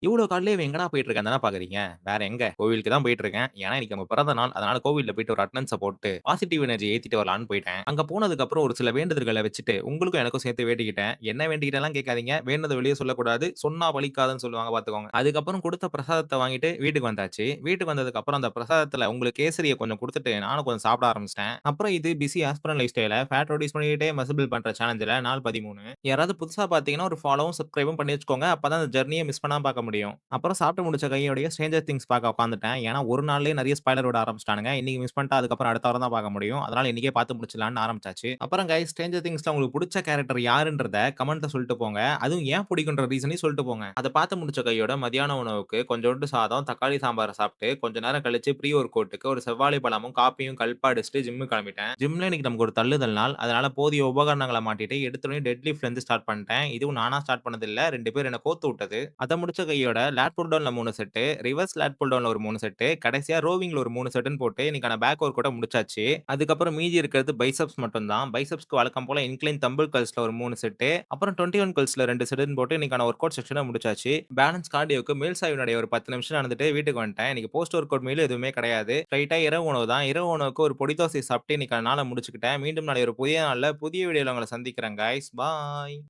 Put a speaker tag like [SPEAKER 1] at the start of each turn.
[SPEAKER 1] இவ்ளோ காலையிலே இவன் எங்கடா போயிட்டு இருக்கான்னு தானே பார்க்குறீங்க. வேற எங்க கோவிலுக்கு தான் போயிட்டு இருக்கேன். ஏன்னா இன்னைக்கு நம்ம பிறந்த நாள். அதனால கோவில்ல போயிட்டு ஒரு அட்டெண்டன்ஸ போட்டு பாசிட்டிவ் எனர்ஜி ஏத்திட்டு வரலான்னு போயிட்டேன். அங்க போனதுக்கு அப்புறம் ஒரு சில வேண்டுதல்கள வச்சுட்டு, உங்களுக்கும் எனக்கும் சேர்த்து வேண்டிக்கிட்டேன். என்ன வேண்டிக்கிட்டேன்லாம் கேட்காதீங்க. வேண்டுனத வெளிய சொல்லக்கூடாது. சொன்னா பலிக்காதுன்னு சொல்லுவாங்க பார்த்துக்கோங்க. அதுக்கப்புறம் குடுத்த பிரசாதத்த வாங்கிட்டு வீட்டுக்கு வந்தாச்சு. வீட்டுக்கு வந்ததுக்கு அப்புறம் அந்த பிரசாதத்துல உங்களுக்கு கேசரிய கொஞ்சம் குடுத்துட்டு, நானும் கொஞ்சம் சாப்பிட ஆரம்பிச்சுட்டேன். அப்புறம் இது பிஸி ஆஸ்பிரன் லைஃப் ஸ்டைல ஃபேட் ரெடியூஸ் பண்ணிக்கிட்டே மசில் பில்ட் பண்ற சேலஞ்சுல நாள் 13. யாராவது புதுசா பார்த்தீங்கன்னா, ஒரு ஃபாலோவும், சப்ஸ்கிரைபும் பண்ணி வச்சுக்கோங்க. அப்பதான் அந்த ஜர்னிய மிஸ் பண்ணாம பார்க்க முடியும். அப்புறம் சாப்பிட்டு முடிச்ச கையோடயே ஸ்ட்ரேஞ்சர் திங்ஸ் பார்க்க உட்காந்துட்டேன். ஏன்னா, ஒரு நாள்லயே நெறைய ஸ்பாய்லர் விட ஆரம்பிச்சுட்டானுங்க. இன்னைக்கு மிஸ் பண்ணிட்டா அதுக்கப்புறம் அடுத்த வாரம் தான் பார்க்க முடியும். அதனால இன்னைக்கே பார்த்து முடிச்சிடலாம்னு ஆரம்பிச்சாச்சு. அப்புறம் கைஸ் ஸ்ட்ரேஞ்சர் திங்ஸ்ல உங்களுக்கு புடிச்ச கேரக்டர் யாருன்றத கமெண்ட்ல சொல்லிட்டு போங்க. அதுவும் ஏன் பிடிக்குன்ற ரீசனையும் சொல்லிட்டு போங்க. அத பார்த்து முடிச்ச கையோட மதியான உணவுக்கு கொஞ்சோண்டு சாதம், தக்காளி சாம்பார சாப்பிட்டு கொஞ்ச நேரம் கழிச்சு ப்ரீ ஒர்க் அவுட்க்கு ஒரு செவ்வாழை பழமும், காப்பியும் கல்ப்பா அடிச்சுட்டு ஜிம்முக்கு கிளம்பிட்டேன். ஜிம்ல இன்னைக்கு நமக்கு ஒரு தள்ளுதல் நாள். அதனால போதிய உபகரணங்கள மாட்டிட்டு எடுத்தோனே டெட் லிஃப்ட்ல இருந்து ஸ்டார்ட் பண்ணிட்டேன். இதுவும் நானா ஸ்டார்ட் பண்ணது இல்ல. 2 பேர் என்ன கோத்து விட்டது. அத முடிச்ச கையோட லேட் புல் டவுன்ல 3 செட்டு, ரிவர்ஸ் லேட் புல் டவுன்ல ஒரு 3 செட்டு, கடைசியா ரோவிங்ல ஒரு 3 செட்டுன்னு போட்டு இன்னைக்கான பேக் ஒர்க் கூட முடிச்சாச்சு. அதுக்கப்புறம் மீதி இருக்கிறது பைசெப்ஸ் மட்டும் தான். பைசெப்ஸ்க்கு வழக்கம் போல இன்க்ளைன் தம்பிள் கர்ல்ஸ்ல ஒரு 3 செட்டு, அப்புறம் 21 கர்ல்ஸ்ல 2 செட்டுன்னு போட்டு இன்னைக்கான ஒர்க் அவுட் செக்ஷன முடிச்சாச்சு. பேலன்ஸ் கார்டியோக்கு மேல் சாய்வு நடை ஒரு 10 நிமிஷம் நடந்துட்டு வீட்டுக்கு வந்துட்டேன். இன்னைக்கு போஸ்ட் ஒர்க் அவுட் மீல் எதுவுமே கிடையாது. ஸ்ட்ரைட்டா இரவு உணவு தான். இரவு உணவுக்கு ஒரு பொடி தோசைய சாப்பிட்டு இன்னைக்கான நாள முடிச்சுக்கிட்டேன். மீண்டும் நாளை ஒரு புதிய நாள்ல புதிய வீடியோல உங்கள சந்திக்கிறேன் காய்ஸ். பாய்.